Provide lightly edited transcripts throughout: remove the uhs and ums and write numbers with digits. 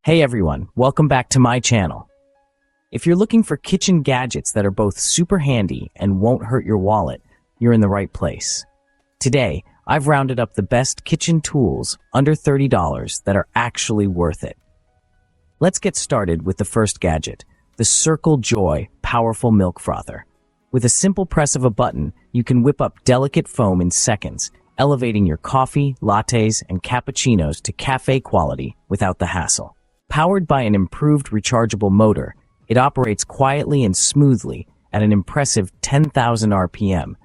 Hey everyone, welcome back to my channel. If you're looking for kitchen gadgets that are both super handy and won't hurt your wallet, you're in the right place. Today, I've rounded up the best kitchen tools under $30 that are actually worth it. Let's get started with the first gadget, the Circle Joy Powerful Milk Frother. With a simple press of a button, you can whip up delicate foam in seconds, elevating your coffee, lattes, and cappuccinos to cafe quality without the hassle. Powered by an improved rechargeable motor, it operates quietly and smoothly at an impressive 10,000 RPM,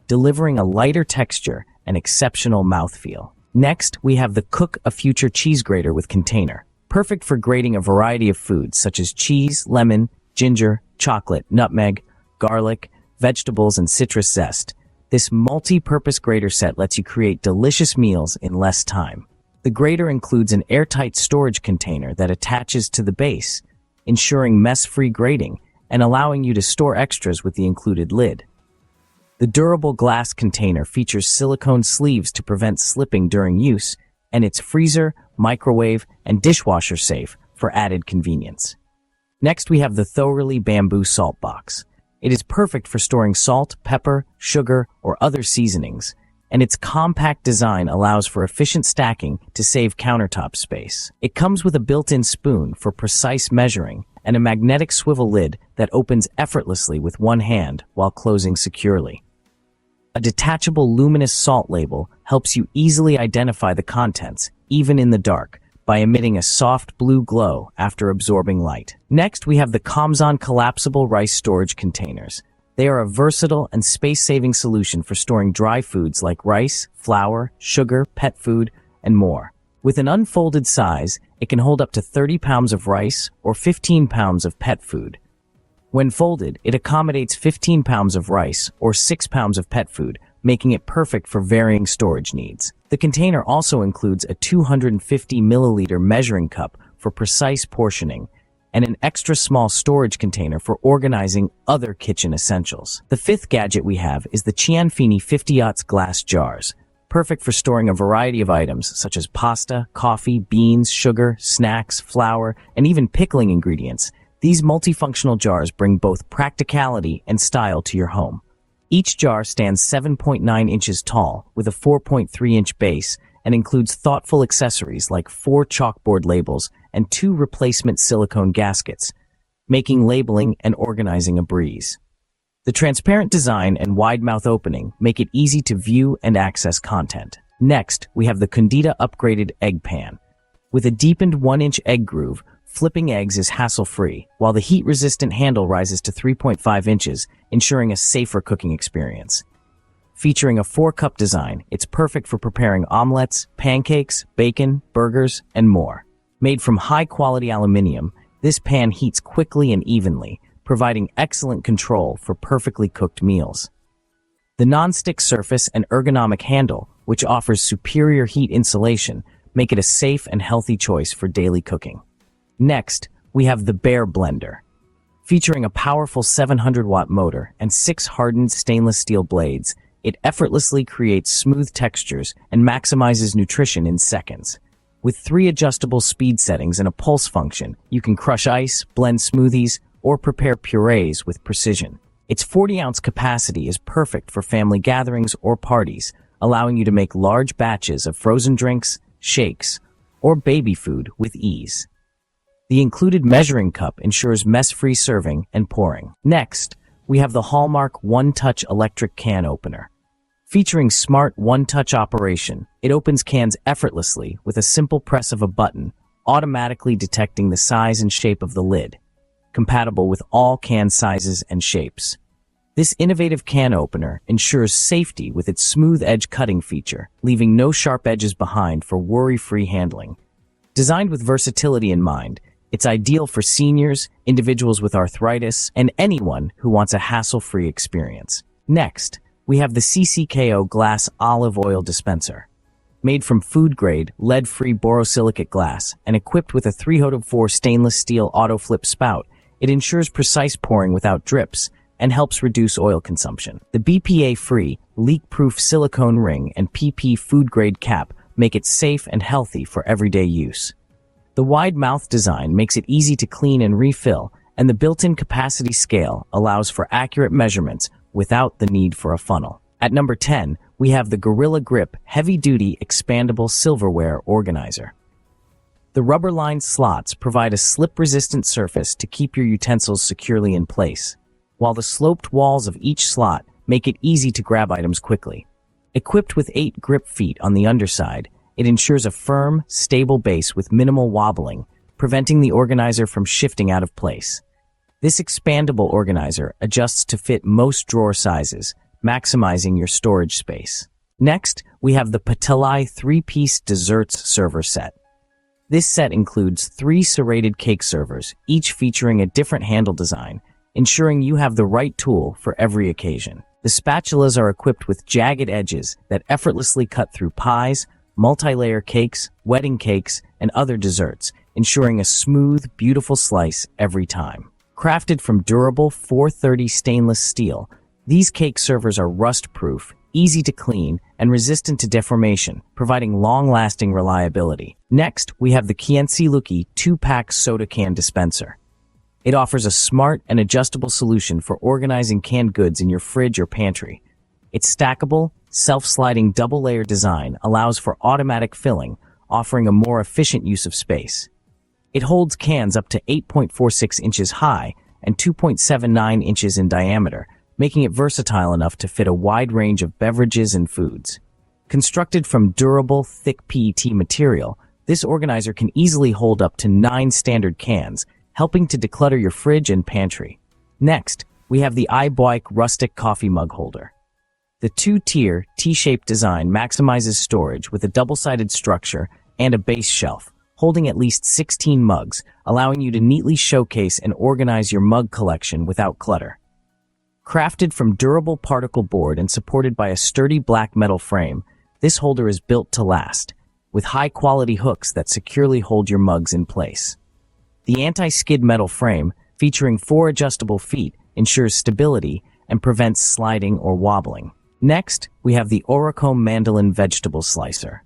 delivering a lighter texture and exceptional mouthfeel. Next, we have the CookaFuture cheese grater with container, perfect for grating a variety of foods such as cheese, lemon, ginger, chocolate, nutmeg, garlic, vegetables, and citrus zest. This multi-purpose grater set lets you create delicious meals in less time. The grater includes an airtight storage container that attaches to the base, ensuring mess-free grating and allowing you to store extras with the included lid. The durable glass container features silicone sleeves to prevent slipping during use, and it's freezer, microwave, and dishwasher safe for added convenience. Next, we have the Thoroughly Bamboo Salt Box. It is perfect for storing salt, pepper, sugar, or other seasonings, and its compact design allows for efficient stacking to save countertop space. It comes with a built-in spoon for precise measuring and a magnetic swivel lid that opens effortlessly with one hand while closing securely. A detachable luminous salt label helps you easily identify the contents, even in the dark, by emitting a soft blue glow after absorbing light. Next, we have the Comzon Collapsible Rice Storage Containers. They are a versatile and space-saving solution for storing dry foods like rice, flour, sugar, pet food, and more. With an unfolded size, it can hold up to 30 pounds of rice or 15 pounds of pet food. When folded, it accommodates 15 pounds of rice or 6 pounds of pet food, making it perfect for varying storage needs. The container also includes a 250 milliliter measuring cup for precise portioning, and an extra small storage container for organizing other kitchen essentials. The fifth gadget we have is the Chianini 50-ounce glass jars, perfect for storing a variety of items such as pasta, coffee, beans, sugar, snacks, flour, and even pickling ingredients. These multifunctional jars bring both practicality and style to your home. Each jar stands 7.9 inches tall with a 4.3-inch base and includes thoughtful accessories like 4 chalkboard labels and 2 replacement silicone gaskets, making labeling and organizing a breeze. The transparent design and wide mouth opening make it easy to view and access content. Next, we have the Cuisinart Upgraded Egg Pan. With a deepened 1-inch egg groove, flipping eggs is hassle-free, while the heat-resistant handle rises to 3.5 inches, ensuring a safer cooking experience. Featuring a 4-cup design, it's perfect for preparing omelets, pancakes, bacon, burgers, and more. Made from high-quality aluminum, this pan heats quickly and evenly, providing excellent control for perfectly cooked meals. The non-stick surface and ergonomic handle, which offers superior heat insulation, make it a safe and healthy choice for daily cooking. Next, we have the Bear Blender. Featuring a powerful 700-watt motor and 6 hardened stainless steel blades, it effortlessly creates smooth textures and maximizes nutrition in seconds. With 3 adjustable speed settings and a pulse function, you can crush ice, blend smoothies, or prepare purees with precision. Its 40-ounce capacity is perfect for family gatherings or parties, allowing you to make large batches of frozen drinks, shakes, or baby food with ease. The included measuring cup ensures mess-free serving and pouring. Next, we have the Hallmark OneTouch electric can opener. Featuring smart one-touch operation, it opens cans effortlessly with a simple press of a button, automatically detecting the size and shape of the lid. Compatible with all can sizes and shapes. This innovative can opener ensures safety with its smooth edge cutting feature, leaving no sharp edges behind for worry-free handling. Designed with versatility in mind, it's ideal for seniors, individuals with arthritis, and anyone who wants a hassle-free experience. Next, we have the CKKO glass olive oil dispenser. Made from food-grade, lead-free borosilicate glass and equipped with a 3/4 stainless steel auto-flip spout, it ensures precise pouring without drips and helps reduce oil consumption. The BPA-free, leak-proof silicone ring and PP food-grade cap make it safe and healthy for everyday use. The wide mouth design makes it easy to clean and refill, and the built-in capacity scale allows for accurate measurements without the need for a funnel. At number 10, we have the Gorilla Grip Heavy-Duty Expandable Silverware Organizer. The rubber-lined slots provide a slip-resistant surface to keep your utensils securely in place, while the sloped walls of each slot make it easy to grab items quickly. Equipped with 8 grip feet on the underside, it ensures a firm, stable base with minimal wobbling, preventing the organizer from shifting out of place. This expandable organizer adjusts to fit most drawer sizes, maximizing your storage space. Next, we have the Patelli 3-piece desserts server set. This set includes 3 serrated cake servers, each featuring a different handle design, ensuring you have the right tool for every occasion. The spatulas are equipped with jagged edges that effortlessly cut through pies, multi-layer cakes, wedding cakes, and other desserts, ensuring a smooth, beautiful slice every time. Crafted from durable 430 stainless steel, these cake servers are rust-proof, easy to clean, and resistant to deformation, providing long-lasting reliability. Next, we have the Chianini 2-pack soda can dispenser. It offers a smart and adjustable solution for organizing canned goods in your fridge or pantry. Its stackable, self-sliding double-layer design allows for automatic filling, offering a more efficient use of space. It holds cans up to 8.46 inches high and 2.79 inches in diameter, making it versatile enough to fit a wide range of beverages and foods. Constructed from durable, thick PET material, this organizer can easily hold up to 9 standard cans, helping to declutter your fridge and pantry. Next, we have the Ibik Rustic coffee mug holder. The 2-tier, T-shaped design maximizes storage with a double-sided structure and a base shelf, holding at least 16 mugs, allowing you to neatly showcase and organize your mug collection without clutter. Crafted from durable particle board and supported by a sturdy black metal frame, this holder is built to last, with high-quality hooks that securely hold your mugs in place. The anti-skid metal frame, featuring 4 adjustable feet, ensures stability and prevents sliding or wobbling. Next, we have the Oraco Mandoline vegetable slicer.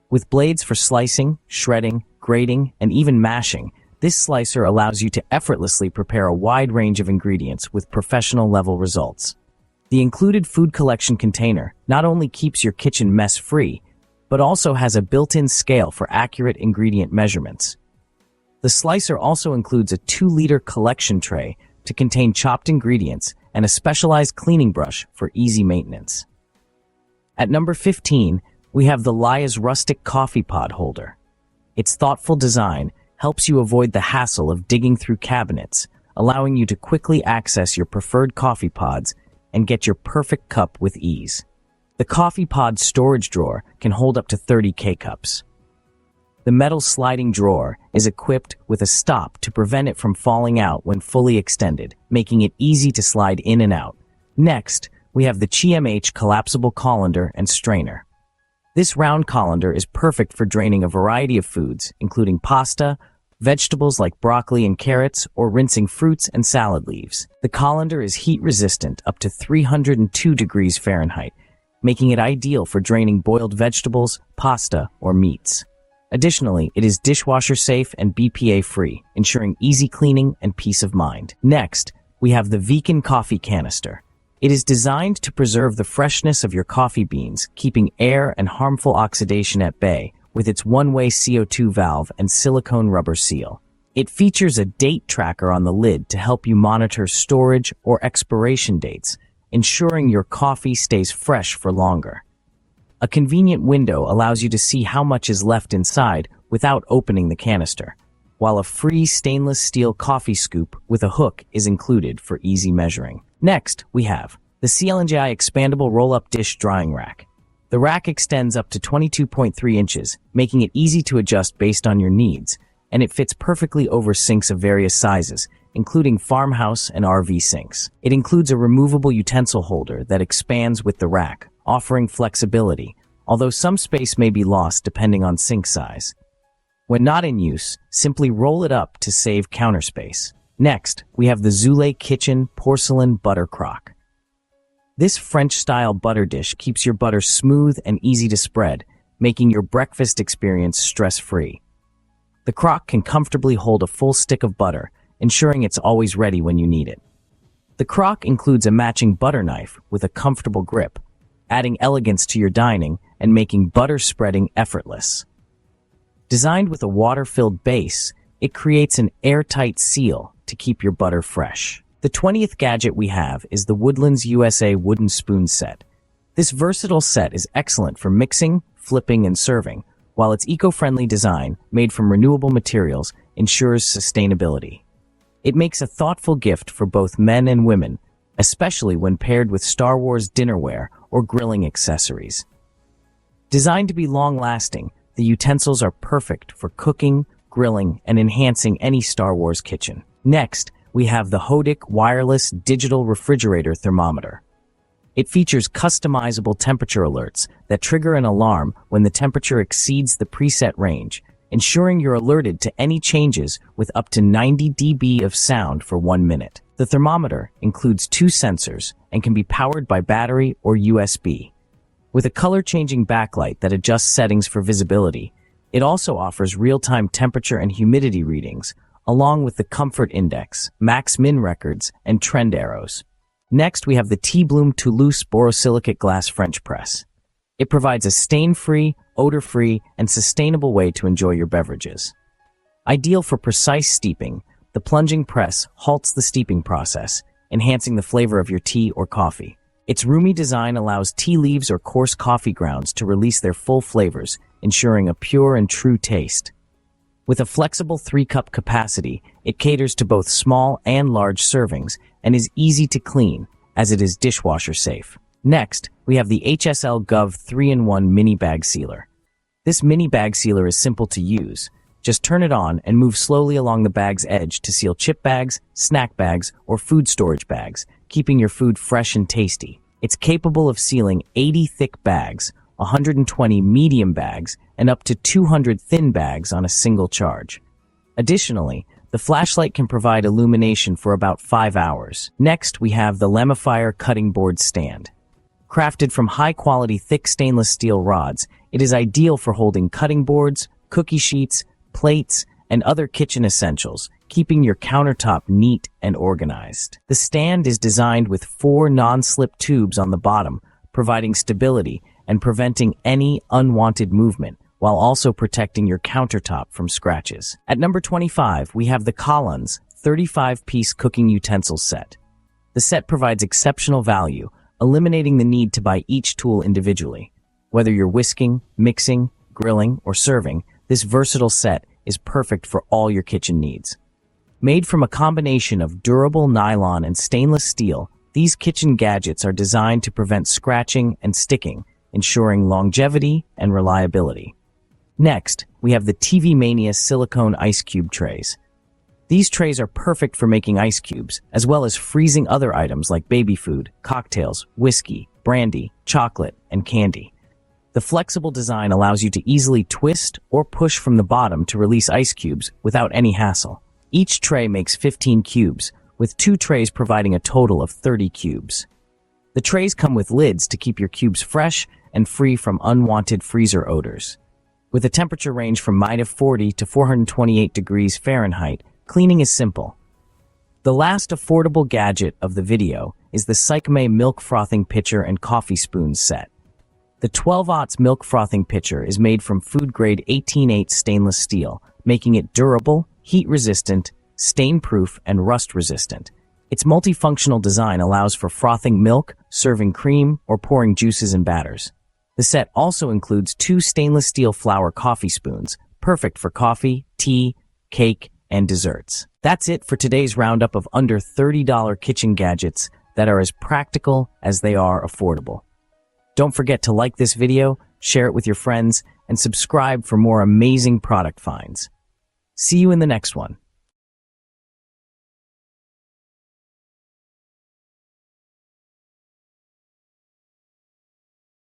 With blades for slicing, shredding, grating, and even mashing, this slicer allows you to effortlessly prepare a wide range of ingredients with professional-level results. The included food collection container not only keeps your kitchen mess-free, but also has a built-in scale for accurate ingredient measurements. The slicer also includes a 2-liter collection tray to contain chopped ingredients and a specialized cleaning brush for easy maintenance. At number 15, we have the Lia's Rustic coffee pod holder. Its thoughtful design helps you avoid the hassle of digging through cabinets, allowing you to quickly access your preferred coffee pods and get your perfect cup with ease. The coffee pod storage drawer can hold up to 30 K-cups. The metal sliding drawer is equipped with a stop to prevent it from falling out when fully extended, making it easy to slide in and out. Next, we have the CMH Collapsible Colander and Strainer. This round colander is perfect for draining a variety of foods, including pasta, vegetables like broccoli and carrots, or rinsing fruits and salad leaves. The colander is heat-resistant up to 302 degrees Fahrenheit, making it ideal for draining boiled vegetables, pasta, or meats. Additionally, it is dishwasher-safe and BPA-free, ensuring easy cleaning and peace of mind. Next, we have the VIN Coffee Canister. It is designed to preserve the freshness of your coffee beans, keeping air and harmful oxidation at bay with its one-way CO2 valve and silicone rubber seal. It features a date tracker on the lid to help you monitor storage or expiration dates, ensuring your coffee stays fresh for longer. A convenient window allows you to see how much is left inside without opening the canister, while a free stainless steel coffee scoop with a hook is included for easy measuring. Next, we have the CLNJI Expandable Roll-Up Dish Drying Rack. The rack extends up to 22.3 inches, making it easy to adjust based on your needs, and it fits perfectly over sinks of various sizes, including farmhouse and RV sinks. It includes a removable utensil holder that expands with the rack, offering flexibility, although some space may be lost depending on sink size. When not in use, simply roll it up to save counter space. Next, we have the Zola Kitchen Porcelain Butter Crock. This French-style butter dish keeps your butter smooth and easy to spread, making your breakfast experience stress-free. The Croc can comfortably hold a full stick of butter, ensuring it's always ready when you need it. The Croc includes a matching butter knife with a comfortable grip, adding elegance to your dining and making butter spreading effortless. Designed with a water-filled base, it creates an airtight seal to keep your butter fresh. The 20th gadget we have is the Woodlands USA Wooden Spoon Set. This versatile set is excellent for mixing, flipping, and serving, while its eco-friendly design, made from renewable materials, ensures sustainability. It makes a thoughtful gift for both men and women, especially when paired with Star Wars dinnerware or grilling accessories. Designed to be long-lasting, the utensils are perfect for cooking, grilling, and enhancing any Star Wars kitchen. Next, we have the Hodic Wireless Digital Refrigerator Thermometer. It features customizable temperature alerts that trigger an alarm when the temperature exceeds the preset range, ensuring you're alerted to any changes with up to 90 dB of sound for 1 minute. The thermometer includes 2 sensors and can be powered by battery or USB. With a color-changing backlight that adjusts settings for visibility, it also offers real-time temperature and humidity readings, along with the comfort index, max-min records, and trend arrows. Next, we have the T-Bloom Toulouse Borosilicate Glass French Press. It provides a stain-free, odor-free, and sustainable way to enjoy your beverages. Ideal for precise steeping, the plunging press halts the steeping process, enhancing the flavor of your tea or coffee. Its roomy design allows tea leaves or coarse coffee grounds to release their full flavors, ensuring a pure and true taste. With a flexible 3-cup capacity, it caters to both small and large servings and is easy to clean, as it is dishwasher safe. Next, we have the HSL Gov 3-in-1 Mini Bag Sealer. This mini bag sealer is simple to use. Just turn it on and move slowly along the bag's edge to seal chip bags, snack bags, or food storage bags, keeping your food fresh and tasty. It's capable of sealing 80 thick bags, 120 medium bags, and up to 200 thin bags on a single charge. Additionally, the flashlight can provide illumination for about 5 hours. Next, we have the Lamier Cutting Board Stand. Crafted from high-quality thick stainless steel rods, it is ideal for holding cutting boards, cookie sheets, plates, and other kitchen essentials, keeping your countertop neat and organized. The stand is designed with 4 non-slip tubes on the bottom, providing stability and preventing any unwanted movement, while also protecting your countertop from scratches. At number 25, we have the Collins 35-piece cooking utensils set. The set provides exceptional value, eliminating the need to buy each tool individually. Whether you're whisking, mixing, grilling, or serving, this versatile set is perfect for all your kitchen needs. Made from a combination of durable nylon and stainless steel, these kitchen gadgets are designed to prevent scratching and sticking, ensuring longevity and reliability. Next, we have the TV Mania silicone ice cube trays. These trays are perfect for making ice cubes, as well as freezing other items like baby food, cocktails, whiskey, brandy, chocolate, and candy. The flexible design allows you to easily twist or push from the bottom to release ice cubes without any hassle. Each tray makes 15 cubes, with 2 trays providing a total of 30 cubes. The trays come with lids to keep your cubes fresh and free from unwanted freezer odors. With a temperature range from -40 to 428 degrees Fahrenheit, cleaning is simple. The last affordable gadget of the video is the Silicone milk frothing pitcher and coffee spoons set. The 12-aughts milk frothing pitcher is made from food-grade 18/8 stainless steel, making it durable, heat-resistant, stain-proof, and rust-resistant. Its multifunctional design allows for frothing milk, serving cream, or pouring juices and batters. The set also includes 2 stainless steel flower coffee spoons, perfect for coffee, tea, cake, and desserts. That's it for today's roundup of under $30 kitchen gadgets that are as practical as they are affordable. Don't forget to like this video, share it with your friends, and subscribe for more amazing product finds. See you in the next one.